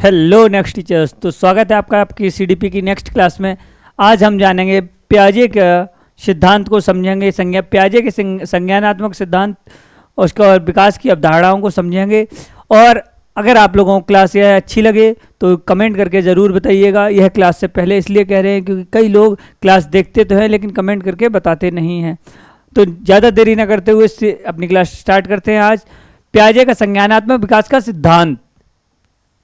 Hello next teachers, तो स्वागत है आपका आपकी सीडीपी की नेक्स्ट क्लास में। आज हम जानेंगे पियाजे के सिद्धांत को समझेंगे, पियाजे के संज्ञानात्मक सिद्धांत और उसका और विकास की अवधारणाओं को समझेंगे। और अगर आप लोगों को क्लास यह अच्छी लगे तो कमेंट करके ज़रूर बताइएगा। यह क्लास से पहले इसलिए कह रहे हैं क्योंकि कई लोग क्लास देखते तो हैं लेकिन कमेंट करके बताते नहीं हैं। तो ज़्यादा देरी न करते हुए इससे अपनी क्लास स्टार्ट करते हैं। आज पियाजे का संज्ञानात्मक विकास का सिद्धांत,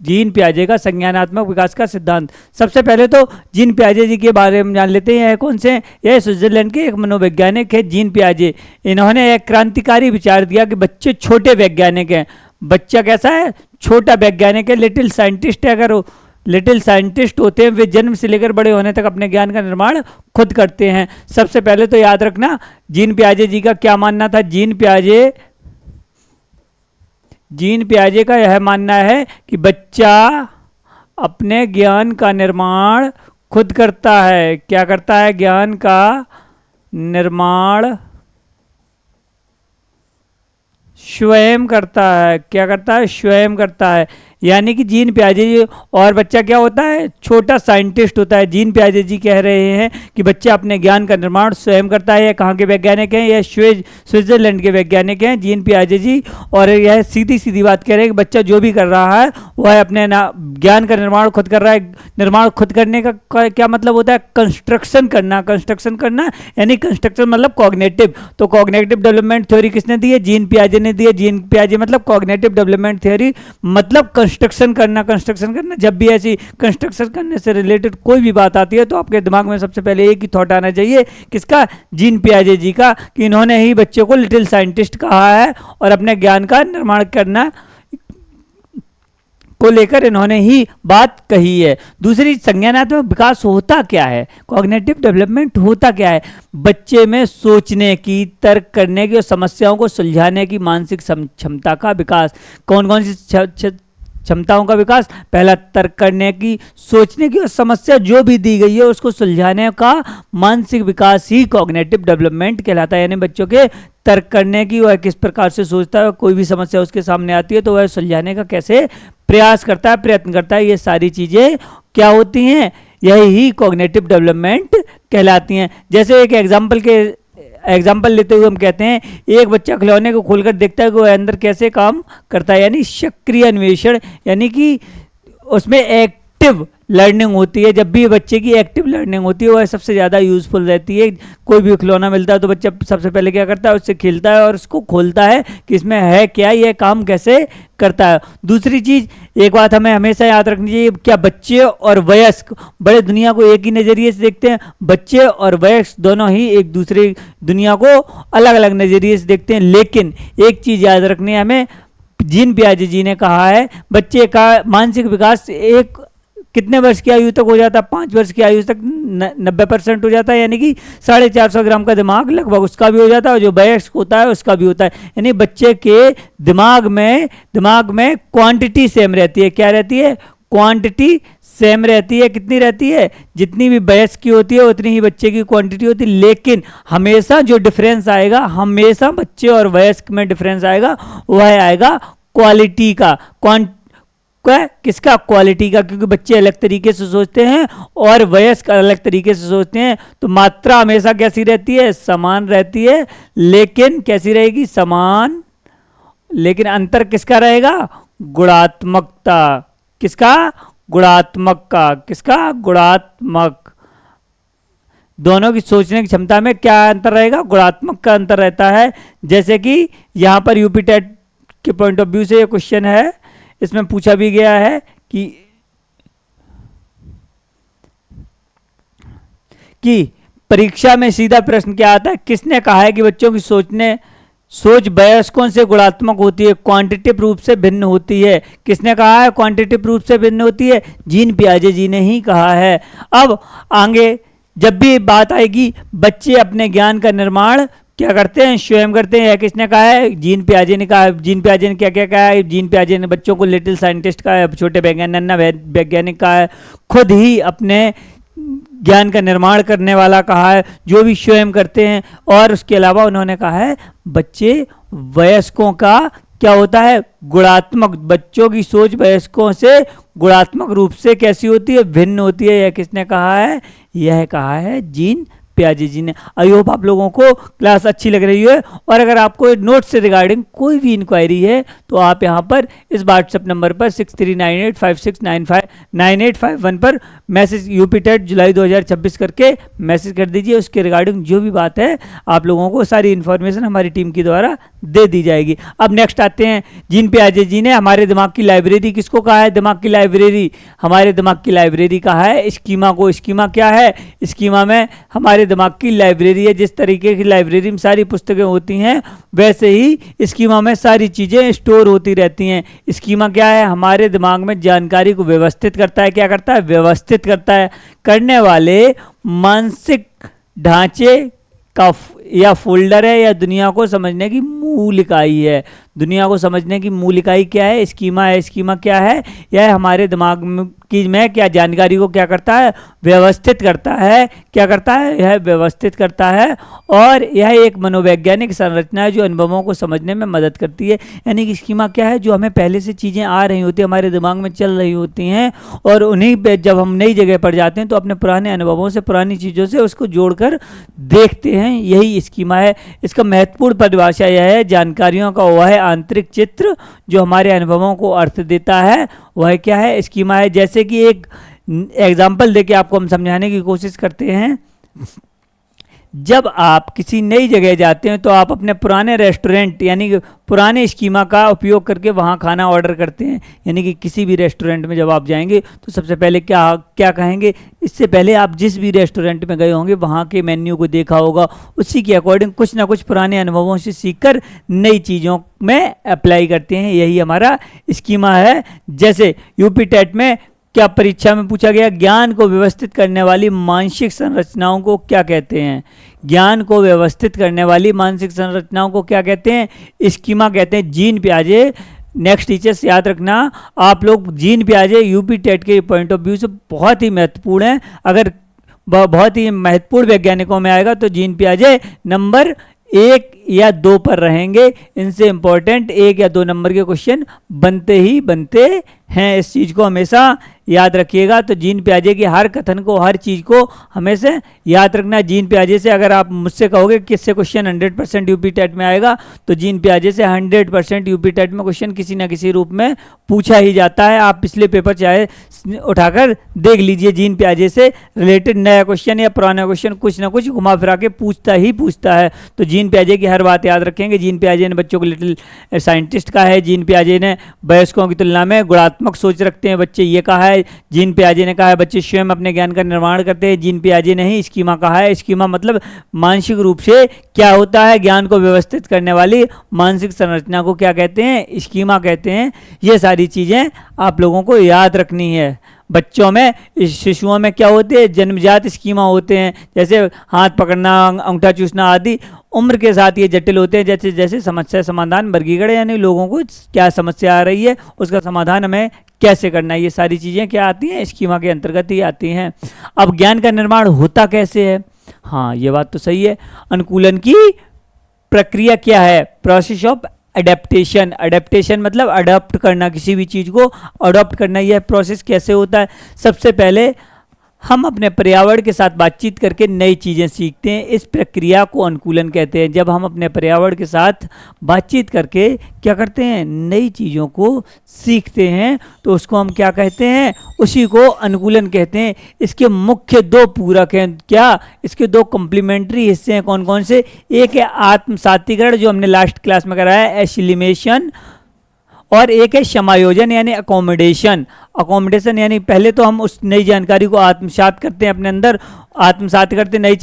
जीन पियाजे का संज्ञानात्मक विकास का सिद्धांत। सबसे पहले तो जीन पियाजे जी के बारे में जान लेते हैं। यह कौन से हैं? यह स्विट्जरलैंड के एक मनोवैज्ञानिक है जीन पियाजे। इन्होंने एक क्रांतिकारी विचार दिया कि बच्चे छोटे वैज्ञानिक हैं। बच्चा कैसा है? छोटा वैज्ञानिक है, लिटिल साइंटिस्ट है। अगर लिटिल साइंटिस्ट होते हैं वे जन्म से लेकर बड़े होने तक अपने ज्ञान का निर्माण खुद करते हैं। सबसे पहले तो याद रखना जीन पियाजे जी का क्या मानना था। जीन पियाजे का यह मानना है कि बच्चा अपने ज्ञान का निर्माण खुद करता है। क्या करता है? ज्ञान का निर्माण स्वयं करता है। क्या करता है? स्वयं करता है। यानी कि जीन पियाजे जी और बच्चा क्या होता है? छोटा साइंटिस्ट होता है। जीन पियाजे जी कह रहे हैं कि बच्चा अपने ज्ञान का निर्माण स्वयं करता है। यह कहाँ के वैज्ञानिक हैं? यह स्विट्जरलैंड के वैज्ञानिक हैं जीन पियाजे जी। और यह सीधी सीधी बात कह रहे हैं कि बच्चा जो भी कर रहा है वह अपने ज्ञान का निर्माण खुद कर रहा है। निर्माण खुद करने का क्या मतलब होता है? कंस्ट्रक्शन करना। कंस्ट्रक्शन करना यानी कंस्ट्रक्शन मतलब कॉग्निटिव। तो कॉग्निटिव डेवलपमेंट थ्योरी किसने दी है? जीन पियाजे ने दी है। जीन पियाजे मतलब कॉग्निटिव डेवलपमेंट थ्योरी मतलब कंस्ट्रक्शन करना। कंस्ट्रक्शन करना, जब भी ऐसी कंस्ट्रक्शन करने से रिलेटेड कोई भी बात आती है तो आपके दिमाग में सबसे पहले एक ही थॉट आना चाहिए, किसका? जीन पियाजे जी का, कि इन्होंने ही बच्चों को लिटिल साइंटिस्ट कहा है और अपने ज्ञान का निर्माण करना को लेकर इन्होंने ही बात कही है। दूसरी, संज्ञानात्मक विकास होता क्या है? कॉग्निटिव डेवलपमेंट होता क्या है? बच्चे में सोचने की, तर्क करने की और समस्याओं को सुलझाने की मानसिक क्षमता का विकास। कौन कौन सी क्षमताओं का विकास? पहला, तर्क करने की, सोचने की और समस्या जो भी दी गई है उसको सुलझाने का मानसिक विकास ही कॉग्निटिव डेवलपमेंट कहलाता है। यानी बच्चों के तर्क करने की, वह किस प्रकार से सोचता है, कोई भी समस्या उसके सामने आती है तो वह सुलझाने का कैसे प्रयास करता है, प्रयत्न करता है। ये सारी चीजें क्या होती हैं? यही कॉग्निटिव डेवलपमेंट कहलाती हैं। जैसे एक एग्जाम्पल लेते हुए हम कहते हैं, एक बच्चा खिलौने को खोलकर देखता है कि वह अंदर कैसे काम करता है, यानी सक्रिय अन्वेषण, यानी कि उसमें एक्टिव लर्निंग होती है। जब भी बच्चे की एक्टिव लर्निंग होती है वह सबसे ज़्यादा यूजफुल रहती है। कोई भी खिलौना मिलता है तो बच्चा सबसे पहले क्या करता है? उससे खेलता है और उसको खोलता है कि इसमें है क्या, यह काम कैसे करता है। दूसरी चीज़, एक बात हमें हमेशा याद रखनी चाहिए, क्या बच्चे और वयस्क बड़े दुनिया को एक ही नज़रिए से देखते हैं? बच्चे और वयस्क दोनों ही एक दूसरे दुनिया को अलग अलग नज़रिए से देखते हैं। लेकिन एक चीज़ याद रखनी है हमें, जीन पियाजे जी ने कहा है बच्चे का मानसिक विकास कितने वर्ष की आयु तक हो जाता है? 5 वर्ष की आयु तक 90% हो जाता है। यानी कि 450 ग्राम का दिमाग लगभग उसका भी हो जाता है और जो वयस्क होता है उसका भी होता है। यानी बच्चे के दिमाग में क्वांटिटी सेम रहती है। क्या रहती है? क्वांटिटी सेम रहती है। कितनी रहती है? जितनी भी वयस्क की होती है उतनी ही बच्चे की क्वांटिटी होती है। लेकिन हमेशा जो डिफरेंस आएगा, हमेशा बच्चे और वयस्क में डिफरेंस आएगा, वह आएगा क्वालिटी का। किसका? क्वालिटी का। क्योंकि बच्चे अलग तरीके से सोचते हैं और वयस्क अलग तरीके से सोचते हैं। तो मात्रा हमेशा कैसी रहती है? समान रहती है। लेकिन कैसी रहेगी? समान। लेकिन अंतर किसका रहेगा? गुणात्मकता। किसका? गुणात्मक का। किसका? गुणात्मक। दोनों की सोचने की क्षमता में क्या अंतर रहेगा? गुणात्मक का अंतर रहता है। जैसे कि यहां पर यूपी टेट के पॉइंट ऑफ व्यू से ये क्वेश्चन है, इसमें पूछा भी गया है कि परीक्षा में सीधा प्रश्न क्या आता है? किसने कहा है कि बच्चों की सोच वयस्कों से गुणात्मक होती है, क्वांटिटिव रूप से भिन्न होती है? किसने कहा है क्वांटिटिव रूप से भिन्न होती है? जीन पियाजे जी ने ही कहा है। अब आगे जब भी बात आएगी, बच्चे अपने ज्ञान का निर्माण क्या करते हैं? स्वयं करते हैं। किसने कहा है? जीन पियाजे ने कहा है। जीन पियाजे ने क्या क्या कहा है? जीन पियाजे ने बच्चों को लिटिल साइंटिस्ट कहा है, छोटे वैज्ञानिक कहा है, खुद ही अपने ज्ञान का निर्माण करने वाला कहा है, जो भी स्वयं करते हैं। और उसके अलावा उन्होंने कहा है बच्चे वयस्कों का क्या होता है, गुणात्मक। बच्चों की सोच वयस्कों से गुणात्मक रूप से कैसी होती है, भिन्न होती है। यह किसने कहा है, यह कहा है जीन पियाजे जी ने। आई होप आप लोगों को क्लास अच्छी लग रही है, और अगर आपको नोट से रिगार्डिंग कोई भी इंक्वायरी है तो आप यहाँ पर इस व्हाट्सएप नंबर पर 639856959851 पर मैसेज यूपी टेट जुलाई 2026 करके मैसेज कर दीजिए। उसके रिगार्डिंग जो भी बात है आप लोगों को सारी इन्फॉर्मेशन हमारी टीम के द्वारा दे दी जाएगी। अब नेक्स्ट आते हैं, जीन पियाजे जी ने हमारे दिमाग की लाइब्रेरी किसको कहा है, दिमाग की लाइब्रेरी, हमारे दिमाग की लाइब्रेरी कहा है स्कीमा को। स्कीमा क्या है, स्कीमा में हमारे दिमाग की लाइब्रेरी है। जिस तरीके की लाइब्रेरी में सारी पुस्तकें होती हैं वैसे ही स्कीमा में सारी चीजें स्टोर होती रहती हैं। स्कीमा क्या है, हमारे दिमाग में जानकारी को व्यवस्थित करता है। क्या करता है, व्यवस्थित करता है। करने वाले मानसिक ढांचे का या फोल्डर है, या दुनिया को समझने की मूल इकाई है। दुनिया को समझने की मूल इकाई क्या है, स्कीमा है। स्कीमा क्या है, यह हमारे दिमाग में क्या जानकारी को क्या करता है, व्यवस्थित करता है। क्या करता है, यह व्यवस्थित करता है। और यह एक मनोवैज्ञानिक संरचना है जो अनुभवों को समझने में मदद करती है। यानी कि स्कीमा क्या है, जो हमें पहले से चीज़ें आ रही होती हैं, हमारे दिमाग में चल रही होती हैं, और उन्हीं पे जब हम नई जगह पर जाते हैं तो अपने पुराने अनुभवों से, पुरानी चीज़ों से उसको जोड़कर देखते हैं। यही स्कीमा है। इसका महत्वपूर्ण परिभाषा यह है, जानकारियों का वह आंतरिक चित्र जो हमारे अनुभवों को अर्थ देता है, वह क्या है, स्कीमा है। जैसे कि एक एग्जाम्पल देके आपको हम समझाने की कोशिश करते हैं। जब आप किसी नई जगह जाते हैं तो आप अपने पुराने रेस्टोरेंट यानी कि पुराने स्कीमा का उपयोग करके वहाँ खाना ऑर्डर करते हैं। यानी कि किसी भी रेस्टोरेंट में जब आप जाएंगे तो सबसे पहले क्या कहेंगे, इससे पहले आप जिस भी रेस्टोरेंट में गए होंगे वहाँ के मेन्यू को देखा होगा, उसी के अकॉर्डिंग कुछ ना कुछ पुराने अनुभवों से सीखकर नई चीज़ों में अप्लाई करते हैं। यही हमारा स्कीमा है। जैसे यूपी टेट में क्या परीक्षा में पूछा गया, ज्ञान को व्यवस्थित करने वाली मानसिक संरचनाओं को क्या कहते हैं। ज्ञान को व्यवस्थित करने वाली मानसिक संरचनाओं को क्या कहते हैं, स्कीमा कहते हैं। जीन पियाजे, नेक्स्ट टीचर्स याद रखना आप लोग, जीन पियाजे यूपी टेट के पॉइंट ऑफ व्यू से बहुत ही महत्वपूर्ण है। अगर बहुत ही महत्वपूर्ण वैज्ञानिकों में आएगा तो जीन पियाजे नंबर 1 या 2 पर रहेंगे। इनसे इंपॉर्टेंट 1 या 2 नंबर के क्वेश्चन बनते ही बनते हैं। इस चीज़ को हमेशा याद रखिएगा। तो जीन पियाजे की हर कथन को, हर चीज़ को हमेशा याद रखना। जीन पियाजे से अगर आप मुझसे कहोगे किससे क्वेश्चन 100% यूपी टेट में आएगा, तो जीन पियाजे से 100% यूपी टेट में क्वेश्चन किसी न किसी रूप में पूछा ही जाता है। आप पिछले पेपर चाहे उठाकर देख लीजिए, जीन पियाजे से रिलेटेड नया क्वेश्चन या पुराना क्वेश्चन कुछ ना कुछ घुमा फिरा के पूछता है। तो जीन पियाजे की हर बात याद रखेंगे। जीन पियाजे ने बच्चों को लिटिल साइंटिस्ट कहा है। जीन पियाजे ने वयस्कों की तुलना में गुणात्मक सोच रखते हैं बच्चे, ये कहा है। जीन पियाजे ने कहा है बच्चे स्वयं अपने ज्ञान का निर्माण करते हैं। जीन पियाजे ने ही स्कीमा कहा है। स्कीमा मतलब मानसिक रूप से क्या होता है, ज्ञान को व्यवस्थित करने वाली मानसिक संरचना को क्या कहते हैं, स्कीमा कहते हैं। ये सारी चीज़ें आप लोगों को याद रखनी है। बच्चों में, शिशुओं में क्या होते हैं, जन्मजात स्कीमा होते हैं, जैसे हाथ पकड़ना, अंगूठा चूसना आदि। उम्र के साथ ये जटिल होते हैं, जैसे जैसे समस्या समाधान वर्गीकरण, यानी लोगों को क्या समस्या आ रही है उसका समाधान हमें कैसे करना है, ये सारी चीज़ें क्या आती हैं, स्कीमा के अंतर्गत ही आती हैं। अब ज्ञान का निर्माण होता कैसे है, हाँ ये बात तो सही है। अनुकूलन की प्रक्रिया क्या है, प्रोसेस ऑफ अडेप्टेशन। अडेप्टेशन मतलब अडॉप्ट करना, किसी भी चीज़ को अडॉप्ट करना। यह प्रोसेस कैसे होता है, सबसे पहले हम अपने पर्यावरण के साथ बातचीत करके नई चीज़ें सीखते हैं। इस प्रक्रिया को अनुकूलन कहते हैं। जब हम अपने पर्यावरण के साथ बातचीत करके क्या करते हैं, नई चीज़ों को सीखते हैं, तो उसको हम क्या कहते हैं, उसी को अनुकूलन कहते हैं। इसके मुख्य 2 पूरक हैं, क्या, इसके 2 कॉम्प्लीमेंट्री हिस्से हैं। कौन कौन से, एक है आत्मसातीकरण जो हमने लास्ट क्लास में कराया है, एसिलिमेशन, और एक है समायोजन यानी अकोमोडेशन। अकोमोडेशन यानी पहले तो हम उस नई जानकारी को आत्मसात करते हैं, अपने अंदर आत्मसात करते नई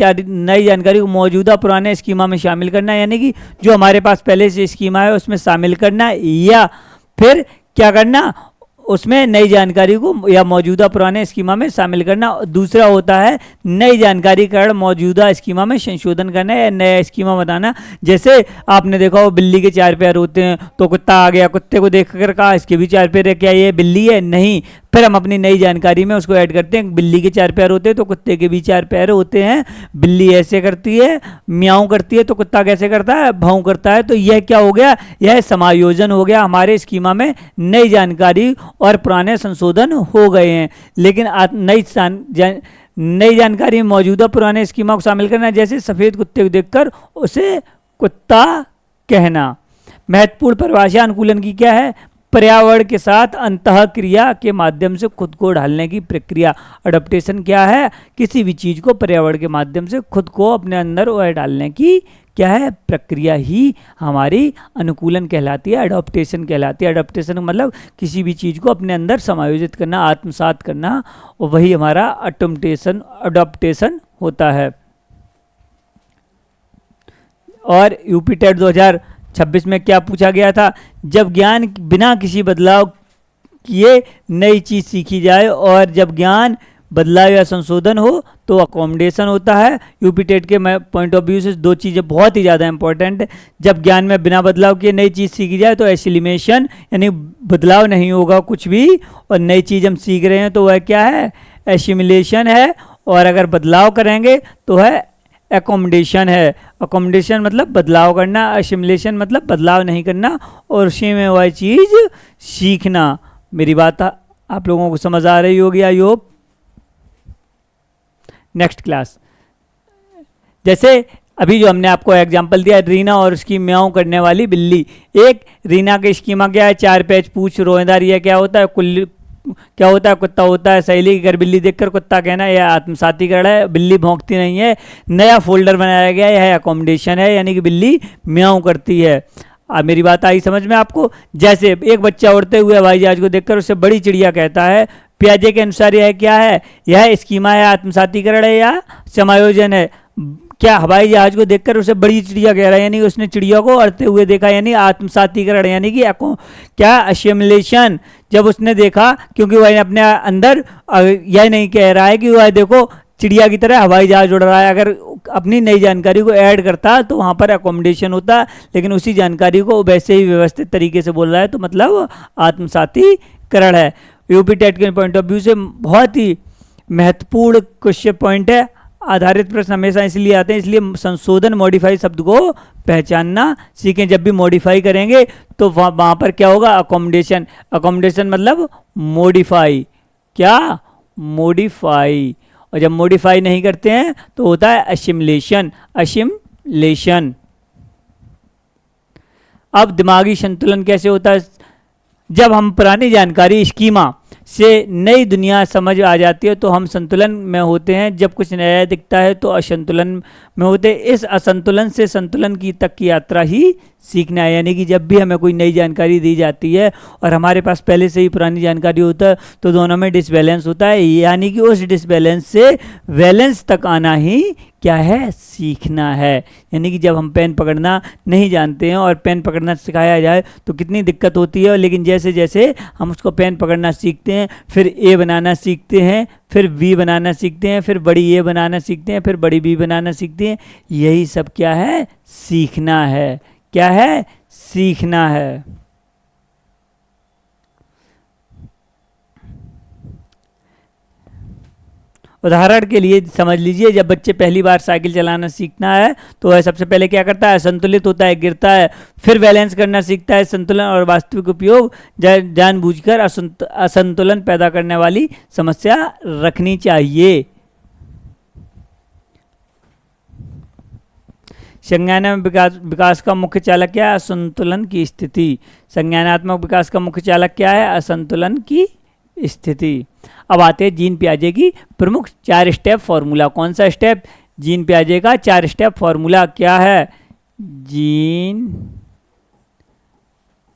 जानकारी को मौजूदा पुराने स्कीमा में शामिल करना, यानी कि जो हमारे पास पहले से स्कीमा है उसमें शामिल करना, या फिर क्या करना, उसमें नई जानकारी को या मौजूदा पुराने स्कीमा में शामिल करना। दूसरा होता है नई जानकारी कारण मौजूदा स्कीमा में संशोधन करना या नया स्कीमा बताना। जैसे आपने देखा हो बिल्ली के 4 पैर होते हैं, तो कुत्ता आ गया, कुत्ते को देख कर कहा इसके भी 4 पैर है, क्या ये बिल्ली है, नहीं, फिर हम अपनी नई जानकारी में उसको ऐड करते हैं, बिल्ली के 4 पैर होते हैं तो कुत्ते के भी 4 पैर होते हैं, बिल्ली ऐसे करती है, म्याऊं करती है, तो कुत्ता कैसे करता है, भाऊ करता है। तो यह क्या हो गया, यह समायोजन हो गया, हमारे स्कीमा में नई जानकारी और पुराने संशोधन हो गए हैं। लेकिन नई जानकारी में मौजूदा पुराने स्कीमा को शामिल करना, जैसे सफेद कुत्ते को देखकर उसे कुत्ता कहना। महत्वपूर्ण परिभाषा अनुकूलन की क्या है, पर्यावरण के साथ अंतः क्रिया के माध्यम से खुद को ढालने की प्रक्रिया। अडॉप्टेशन क्या है, किसी भी चीज को पर्यावरण के माध्यम से खुद को अपने अंदर और डालने की क्या है, प्रक्रिया ही हमारी अनुकूलन कहलाती है, अडॉप्टेशन कहलाती है। अडॉप्टेशन मतलब किसी भी चीज को अपने अंदर समायोजित करना, आत्मसात करना, और वही हमारा अडॉप्टेशन होता है। और यूपी टेट 2026 में क्या पूछा गया था, जब ज्ञान बिना किसी बदलाव किए नई चीज सीखी जाए, और जब ज्ञान बदलाव या संशोधन हो तो अकोमोडेशन होता है। यूपी टेट के पॉइंट ऑफ व्यू से 2 चीज़ें बहुत ही ज़्यादा इंपॉर्टेंट है। जब ज्ञान में बिना बदलाव किए नई चीज़ सीखी जाए तो एसिलिमेशन, यानी बदलाव नहीं होगा कुछ भी, और नई चीज़ हम सीख रहे हैं तो वह क्या है, एसिमिलेशन है। और अगर बदलाव करेंगे तो है एकोमोडेशन है। अकोमोडेशन मतलब बदलाव करना, असिमिलेशन मतलब बदलाव नहीं करना, और उसी में वह चीज़ सीखना। मेरी बात आप लोगों को समझ आ रही होगी, आई होप। नेक्स्ट क्लास, जैसे अभी जो हमने आपको एग्जांपल दिया, रीना और उसकी म्याऊं करने वाली बिल्ली। एक रीना के स्कीमा क्या है, 4 पैच, पूछ, रोएदार, यह क्या होता है, क्या होता है, कुत्ता होता है। सहेली की घर बिल्ली देखकर कुत्ता कहना, यह आत्मसातीकरण है, बिल्ली भौंकती नहीं है। नया फोल्डर बनाया गया, यह अकोमोडेशन है, यानी कि बिल्ली म्याऊं करती है। अब मेरी बात आई समझ में आपको। जैसे एक बच्चा उड़ते हुए हवाई जहाज को देखकर उसे बड़ी चिड़िया कहता है। पियाजे के अनुसार यह क्या है, यह स्कीमा है, आत्मसातीकरण है या समायोजन है। क्या हवाई जहाज को देखकर उसे बड़ी चिड़िया कह रहा है, यानी उसने चिड़िया को उड़ते हुए देखा, यानी आत्मसातीकरण, यानी कि क्या असिमिलेशन। जब उसने देखा, क्योंकि वह अपने अंदर यह नहीं कह रहा है कि वह देखो चिड़िया की तरह हवाई जहाज उड़ रहा है। अगर अपनी नई जानकारी को ऐड करता तो वहाँ पर अकोमोडेशन होता, लेकिन उसी जानकारी को वैसे ही व्यवस्थित तरीके से बोल रहा है, तो मतलब आत्मसातीकरण है। यूपी टेट के पॉइंट ऑफ व्यू से बहुत ही महत्वपूर्ण क्वेश्चन पॉइंट है। आधारित प्रश्न हमेशा इसलिए आते हैं, इसलिए संशोधन, मॉडिफाई शब्द को पहचानना सीखें। जब भी मॉडिफाई करेंगे तो वहाँ पर क्या होगा, अकोमोडेशन। अकोमोडेशन मतलब मॉडिफाई, क्या, मॉडिफाई। और जब मॉडिफाई नहीं करते हैं तो होता है असिमिलेशन, असिमिलेशन। अब दिमागी संतुलन कैसे होता है, जब हम पुरानी जानकारी, स्कीमा से नई दुनिया समझ आ जाती है तो हम संतुलन में होते हैं। जब कुछ नया दिखता है तो असंतुलन में होते हैं। इस असंतुलन से संतुलन की तक की यात्रा ही सीखना है। यानी कि जब भी हमें कोई नई जानकारी दी जाती है और हमारे पास पहले से ही पुरानी जानकारी होता है तो दोनों में डिसबैलेंस होता है, यानी कि उस डिसबैलेंस से बैलेंस तक आना ही क्या है, सीखना है। यानी कि जब हम पेन पकड़ना नहीं जानते हैं और पेन पकड़ना सिखाया जाए तो कितनी दिक्कत होती है, लेकिन जैसे जैसे हम उसको पेन पकड़ना सीखते हैं, फिर ए बनाना सीखते हैं, फिर बी बनाना सीखते हैं, फिर बड़ी ए बनाना सीखते हैं, फिर बड़ी बी बनाना सीखते हैं। यही सब क्या है, सीखना है। क्या है, सीखना है। उदाहरण के लिए समझ लीजिए, जब बच्चे पहली बार साइकिल चलाना सीखना है तो वह सबसे पहले क्या करता है, संतुलित होता है, गिरता है, फिर बैलेंस करना सीखता है। संतुलन और वास्तविक उपयोग जानबूझकर असंतुलन पैदा करने वाली समस्या रखनी चाहिए। संज्ञानात्मक विकास का मुख्य चालक क्या है, असंतुलन की स्थिति। संज्ञानात्मक विकास का मुख्य चालक क्या है, असंतुलन की स्थिति। अब आते हैं जीन पियाजे की प्रमुख 4 स्टेप फॉर्मूला। कौन सा स्टेप, जीन पियाजे का 4 स्टेप फॉर्मूला क्या है। जीन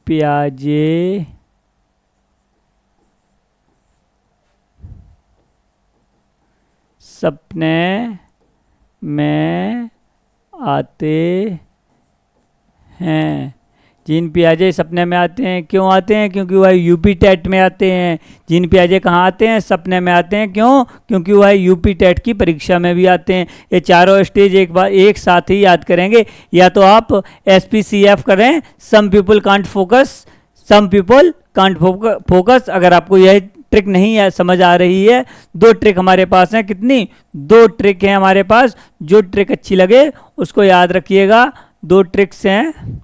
पियाजे सपने में आते हैं। जीन पियाजे सपने में आते हैं, क्यों आते हैं, क्योंकि वह यूपी टेट में आते हैं। जीन पियाजे कहाँ आते हैं, सपने में आते हैं, क्यों, क्योंकि वह यूपी टेट की परीक्षा में भी आते हैं। ये चारों स्टेज एक साथ ही याद करेंगे, या तो आप SPCF करें, some people can't focus, some people can't focus. अगर आपको यह ट्रिक नहीं है, समझ आ रही है? 2 ट्रिक हमारे पास हैं। कितनी? 2 ट्रिक हैं हमारे पास। जो ट्रिक अच्छी लगे उसको याद रखिएगा। 2 ट्रिक्स हैं,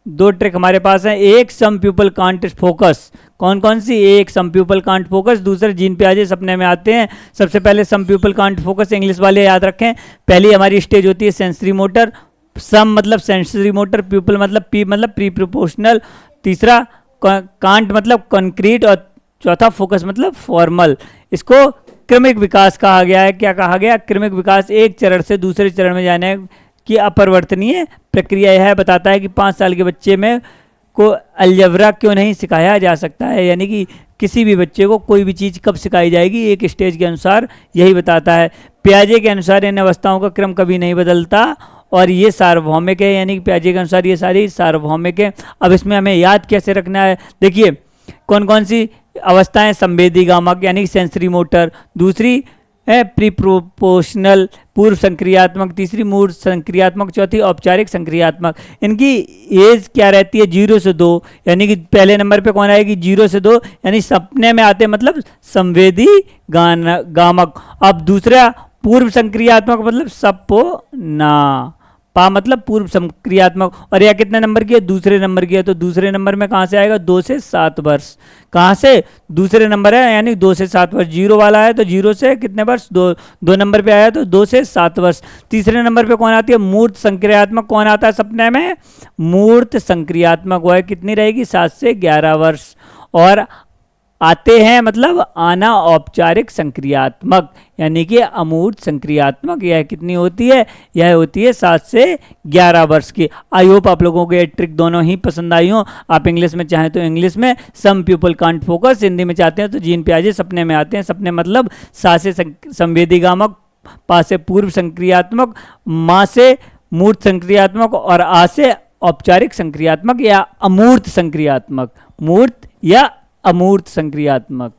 2 ट्रिक हमारे पास हैं। एक, सम पीपल कांट फोकस। कौन कौन सी? एक, सम पीपल कांट फोकस। दूसरे, जीन पियाजे सपने में आते हैं। सबसे पहले some people can't focus, English वाले याद रखें। पहली हमारी स्टेज होती है सेंसरी मोटर। सम मतलब सेंसरी मोटर, पीपल मतलब पी मतलब प्री प्रोपोर्शनल। तीसरा कांट मतलब कंक्रीट, और चौथा फोकस मतलब फॉर्मल। इसको क्रमिक विकास कहा गया है। क्या कहा गया? क्रमिक विकास। एक चरण से दूसरे चरण में जाने की अपरिवर्तनीय प्रक्रिया। यह बताता है कि 5 साल के बच्चे में को अलजेब्रा क्यों नहीं सिखाया जा सकता है, यानी कि किसी भी बच्चे को कोई भी चीज़ कब सिखाई जाएगी, एक स्टेज के अनुसार यही बताता है। पियाजे के अनुसार इन अवस्थाओं का क्रम कभी नहीं बदलता और ये सार्वभौमिक है, यानी कि पियाजे के अनुसार ये सारी सार्वभौमिक है। अब इसमें हमें याद कैसे रखना है? देखिए कौन कौन सी अवस्थाएं? संवेदी गामक यानी कि सेंसरी मोटर, दूसरी है प्री प्रोपोर्शनल पूर्व संक्रियात्मक, तीसरी मूर्त संक्रियात्मक, चौथी औपचारिक संक्रियात्मक। इनकी एज क्या रहती है? 0 से 2, यानी कि पहले नंबर पे कौन आएगी? 0 से 2, यानी सपने में आते मतलब संवेदी गामक। अब दूसरा पूर्व संक्रियात्मक मतलब सपना, पा मतलब पूर्व संक्रियात्मक। और यह कितने नंबर की है? दूसरे नंबर की है। तो दूसरे नंबर में कहाँ से आएगा? 2 से 7 वर्ष। कहाँ से? दूसरे नंबर है, यानी 2 से 7 वर्ष। 0 वाला है तो 0 से कितने वर्ष? 2 नंबर पे आया तो 2 से 7 वर्ष। तीसरे नंबर पे कौन आती है? मूर्त संक्रियात्मक। कौन आता है सपने में? मूर्त संक्रियात्मक। वह कितनी रहेगी? 7 से 11 वर्ष। और आते हैं मतलब आना औपचारिक संक्रियात्मक, यानी कि अमूर्त संक्रियात्मक। यह कितनी होती है? यह होती है 7 से 11 वर्ष की। आई होप आप लोगों को ये ट्रिक दोनों ही पसंद आई हो। आप इंग्लिश में चाहें तो इंग्लिश में some people can't focus, Hindi में चाहते हैं तो जीन पियाजे सपने में आते हैं। सपने मतलब सा से संवेदी गामक, पा से पूर्व संक्रियात्मक, माँ से मूर्त संक्रियात्मक और आ से औपचारिक संक्रियात्मक या अमूर्त संक्रियात्मक। मूर्त या अमूर्त संक्रियात्मक।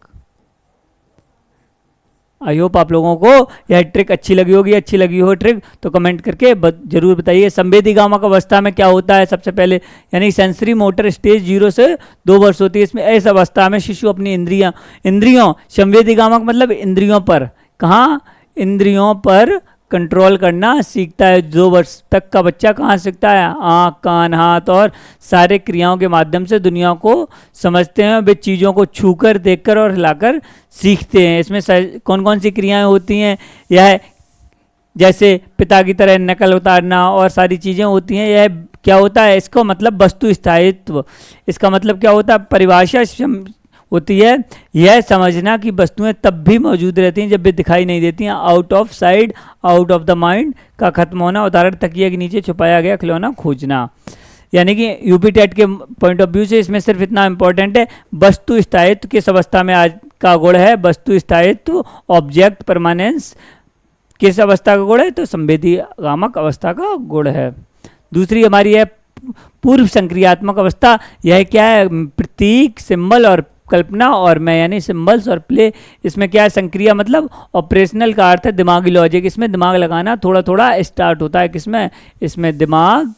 आई होप आप लोगों को यह ट्रिक अच्छी लगी होगी। अच्छी लगी हो ट्रिक तो कमेंट करके जरूर बताइए। संवेदी गामक अवस्था में क्या होता है? सबसे पहले यानी सेंसरी मोटर स्टेज 0 से 2 वर्ष होती है। इसमें इस अवस्था में शिशु अपनी इंद्रियों संवेदी गामक मतलब इंद्रियों पर, कहाँ? इंद्रियों पर कंट्रोल करना सीखता है। 2 वर्ष तक का बच्चा कहाँ सीखता है? आँख, कान, हाथ और सारे क्रियाओं के माध्यम से दुनिया को समझते हैं। वे चीज़ों को छूकर, देखकर और हिलाकर सीखते हैं। इसमें कौन कौन सी क्रियाएं होती हैं? यह जैसे पिता की तरह नकल उतारना और सारी चीज़ें होती हैं। यह क्या होता है? इसको मतलब वस्तु स्थायित्व। इसका मतलब क्या होता है? परिभाषा होती है यह समझना कि वस्तुएं तब भी मौजूद रहती हैं जब वे दिखाई नहीं देती हैं। Out of side out of the mind का खत्म होना। उदाहरण, तकिए के नीचे छुपाया गया खिलौना खोजना। यानी कि यूपी टेट के पॉइंट ऑफ व्यू से इसमें सिर्फ इतना इंपॉर्टेंट है, वस्तु स्थायित्व किस अवस्था में आज का गुण है? वस्तु स्थायित्व, ऑब्जेक्ट परमानेंस किस अवस्था का गुण है? तो संवेदी गामक अवस्था का गुण है। दूसरी हमारी है पूर्व संक्रियात्मक अवस्था। यह क्या है? प्रतीक, सिंबल और कल्पना और मैं, यानी सिंबल्स और प्ले। इसमें क्या है? संक्रिया मतलब ऑपरेशनल का अर्थ है दिमागी लॉजिक। इसमें दिमाग लगाना थोड़ा थोड़ा स्टार्ट होता है। किसमें? इसमें दिमाग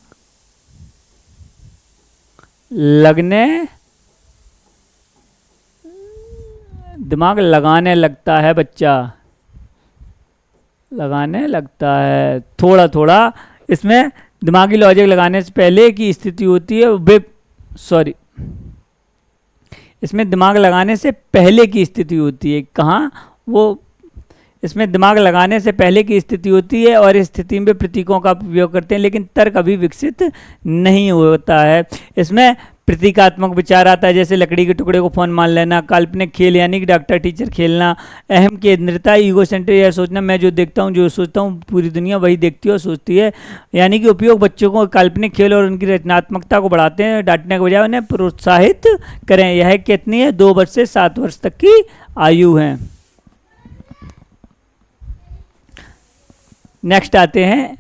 लगाने लगता है बच्चा, लगाने लगता है थोड़ा थोड़ा। इसमें दिमागी लॉजिक लगाने से पहले की स्थिति होती है इसमें दिमाग लगाने से पहले की स्थिति होती है। कहाँ? वो इसमें दिमाग लगाने से पहले की स्थिति होती है और इस स्थिति में प्रतीकों का उपयोग करते हैं, लेकिन तर्क अभी विकसित नहीं होता है। इसमें प्रतीकात्मक विचार आता है, जैसे लकड़ी के टुकड़े को फोन मान लेना। काल्पनिक खेल यानी कि डॉक्टर टीचर खेलना। अहम केंद्रिता, ईगो सेंटर, यह सोचना मैं जो देखता हूँ, जो सोचता हूँ पूरी दुनिया वही देखती है और सोचती है। यानी कि उपयोग बच्चों को काल्पनिक खेल और उनकी रचनात्मकता को बढ़ाते हैं, डांटने के बजाय उन्हें प्रोत्साहित करें। यह कितनी है? 2 वर्ष से 7 वर्ष तक की आयु है। नेक्स्ट आते हैं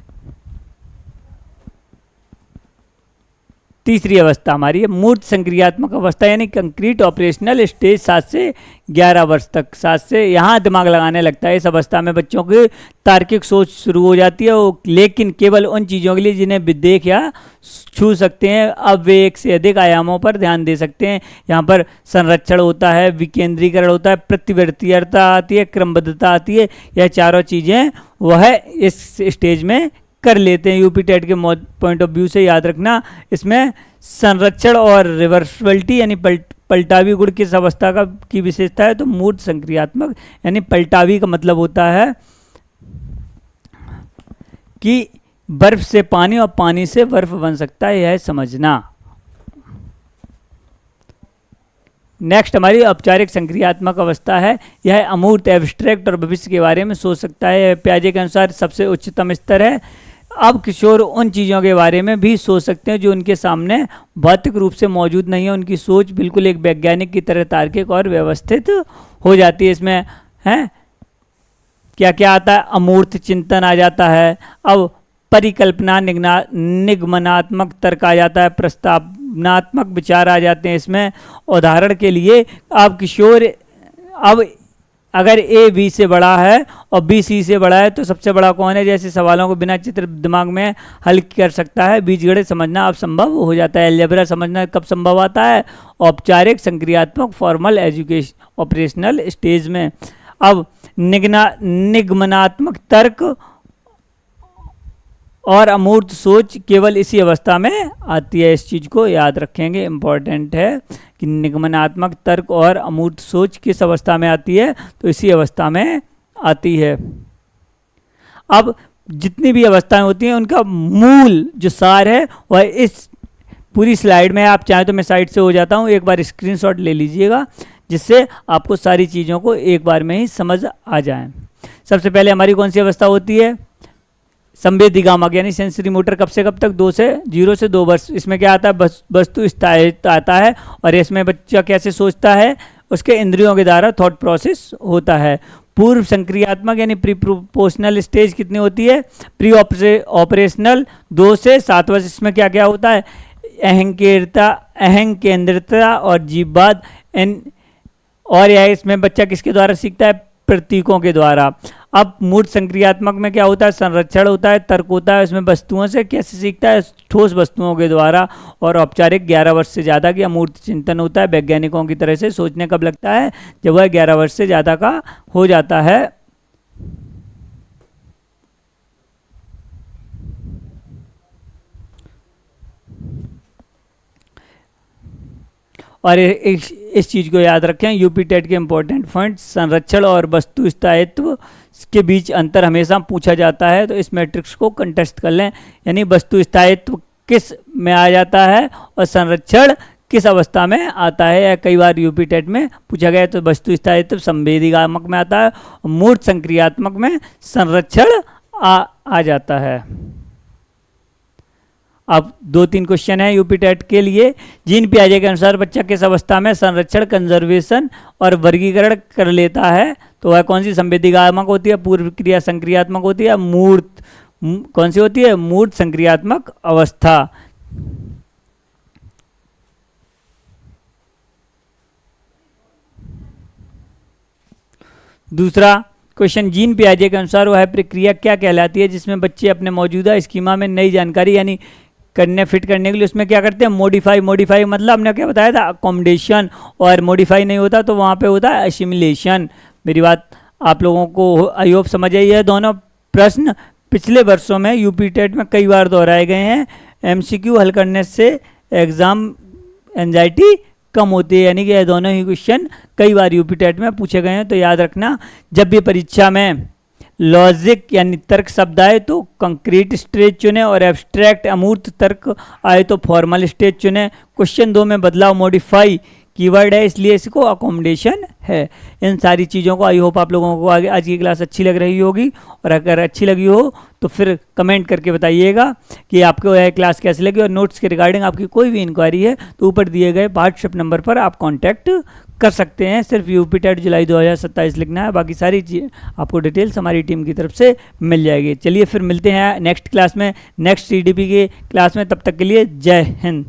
तीसरी अवस्था हमारी है मूर्त संक्रियात्मक अवस्था, यानी कंक्रीट ऑपरेशनल स्टेज 7 से 11 वर्ष तक। 7 से यहाँ दिमाग लगाने लगता है। इस अवस्था में बच्चों की तार्किक सोच शुरू हो जाती है, लेकिन केवल उन चीज़ों के लिए जिन्हें वे देख या छू सकते हैं। अब वे एक से अधिक आयामों पर ध्यान दे सकते हैं। यहाँ पर संरक्षण होता है, विकेंद्रीकरण होता है, प्रतिवर्तीयता आती है, क्रमबद्धता आती है। यह चारों चीज़ें वह इस स्टेज में कर लेते हैं। यूपी टेट के पॉइंट ऑफ व्यू से याद रखना, इसमें संरक्षण और रिवर्सिबिलिटी यानी पलटावी गुण किस अवस्था का की विशेषता है, तो मूर्त संक्रियात्मक यानी पलटावी का मतलब होता है कि बर्फ से पानी और पानी से बर्फ बन सकता है, यह समझना। नेक्स्ट हमारी औपचारिक संक्रियात्मक अवस्था है। यह अमूर्त एब्स्ट्रैक्ट और भविष्य के बारे में सोच सकता है। पियाजे के अनुसार सबसे उच्चतम स्तर है। अब किशोर उन चीज़ों के बारे में भी सोच सकते हैं जो उनके सामने भौतिक रूप से मौजूद नहीं है। उनकी सोच बिल्कुल एक वैज्ञानिक की तरह तार्किक और व्यवस्थित हो जाती है। इसमें है क्या क्या आता है, अमूर्त चिंतन आ जाता है। अब परिकल्पना, निगमनात्मक तर्क आ जाता है, प्रस्तावनात्मक विचार आ जाते हैं इसमें। उदाहरण के लिए अब किशोर, अब अगर ए बी से बड़ा है और बी सी से बड़ा है तो सबसे बड़ा कौन है, जैसे सवालों को बिना चित्र दिमाग में हल कर सकता है। बीजगणित समझना अब संभव हो जाता है। अलजेब्रा समझना कब संभव आता है, औपचारिक संक्रियात्मक फॉर्मल एजुकेशन ऑपरेशनल स्टेज में। अब निगमनात्मक तर्क और अमूर्त सोच केवल इसी अवस्था में आती है। इस चीज़ को याद रखेंगे, इम्पॉर्टेंट है कि निगमनात्मक तर्क और अमूर्त सोच किस अवस्था में आती है, तो इसी अवस्था में आती है। अब जितनी भी अवस्थाएं होती हैं उनका मूल जो सार है वह इस पूरी स्लाइड में। आप चाहें तो मैं साइड से हो जाता हूँ, एक बार स्क्रीनशॉट ले लीजिएगा जिससे आपको सारी चीज़ों को एक बार में ही समझ आ जाए। सबसे पहले हमारी कौन सी अवस्था होती है, संवेदीगामक यानी सेंसरी मोटर। कब से कब तक, 0 से 2 वर्ष। इसमें क्या आता है, वस्तु स्थायित्व आता है और इसमें बच्चा कैसे सोचता है, उसके इंद्रियों के द्वारा थॉट प्रोसेस होता है। पूर्व संक्रियात्मक यानी प्री प्रोपोर्शनल स्टेज कितनी होती है, प्री ऑपरेशनल 2 से 7 वर्ष। इसमें क्या क्या होता है, अहंग केंद्रितता और जीववाद। और यह इसमें बच्चा किसके द्वारा सीखता है, प्रतीकों के द्वारा। अब मूर्त संक्रियात्मक में क्या होता है, संरक्षण होता है, तर्क होता है। इसमें वस्तुओं से कैसे सीखता है, ठोस वस्तुओं के द्वारा। और औपचारिक 11 वर्ष से ज़्यादा की अमूर्त चिंतन होता है। वैज्ञानिकों की तरह से सोचने कब लगता है, जब वह 11 वर्ष से ज़्यादा का हो जाता है। और इस चीज़ को याद रखें, यूपी टेट के इंपॉर्टेंट पॉइंट, संरक्षण और वस्तु स्थायित्व के बीच अंतर हमेशा पूछा जाता है, तो इस मैट्रिक्स को कंटेस्ट कर लें। यानी वस्तु स्थायित्व किस में आ जाता है और संरक्षण किस अवस्था में आता है, या कई बार यूपी टेट में पूछा गया। तो वस्तु स्थायित्व संवेदीगामक में आता है, मूर्त संक्रियात्मक में संरक्षण आ जाता है। अब 2-3 क्वेश्चन है यूपी टेट के लिए। जीन पियाजे के अनुसार बच्चा किस अवस्था में संरक्षण, कंजर्वेशन और वर्गीकरण कर लेता है, तो वह कौन सी संवेदीगामक होती है, पूर्व क्रिया संक्रियात्मक होती है, मूर्त कौन सी होती है, मूर्त संक्रियात्मक अवस्था। दूसरा क्वेश्चन, जीन पियाजे के अनुसार वह प्रक्रिया क्या कहलाती है जिसमें बच्चे अपने मौजूदा स्कीमा में नई जानकारी यानी फिट करने के लिए उसमें क्या करते हैं, मॉडिफाई मतलब हमने क्या बताया था, अकोमोडेशन। और मॉडिफाई नहीं होता तो वहाँ पे होता है असिमिलेशन। मेरी बात आप लोगों को आई होप समझ आई है। दोनों प्रश्न पिछले वर्षों में यूपी टेट में कई बार दोहराए गए हैं। एमसीक्यू हल करने से एग्ज़ाम एंजाइटी कम होती है, यानी कि ये दोनों ही क्वेश्चन कई बार यूपी टेट में पूछे गए हैं। तो याद रखना, जब भी परीक्षा में लॉजिक यानी तर्क शब्द आए तो कंक्रीट स्टेज चुने, और एब्स्ट्रैक्ट अमूर्त तर्क आए तो फॉर्मल स्टेज चुने। क्वेश्चन 2 में बदलाव मॉडिफाई कीवर्ड है, इसलिए इसको अकोमोडेशन है। इन सारी चीज़ों को आई होप आप लोगों को आगे आज की क्लास अच्छी लग रही होगी, और अगर अच्छी लगी हो तो फिर कमेंट करके बताइएगा कि आपको यह क्लास कैसी लगी। और नोट्स के रिगार्डिंग आपकी कोई भी इंक्वायरी है तो ऊपर दिए गए व्हाट्सएप नंबर पर आप कॉन्टैक्ट कर सकते हैं। सिर्फ यूपी टेट जुलाई 2027 लिखना है, बाकी सारी चीज़ आपको डिटेल्स हमारी टीम की तरफ से मिल जाएगी। चलिए फिर मिलते हैं नेक्स्ट क्लास में, नेक्स्ट CDP के क्लास में। तब तक के लिए जय हिंद।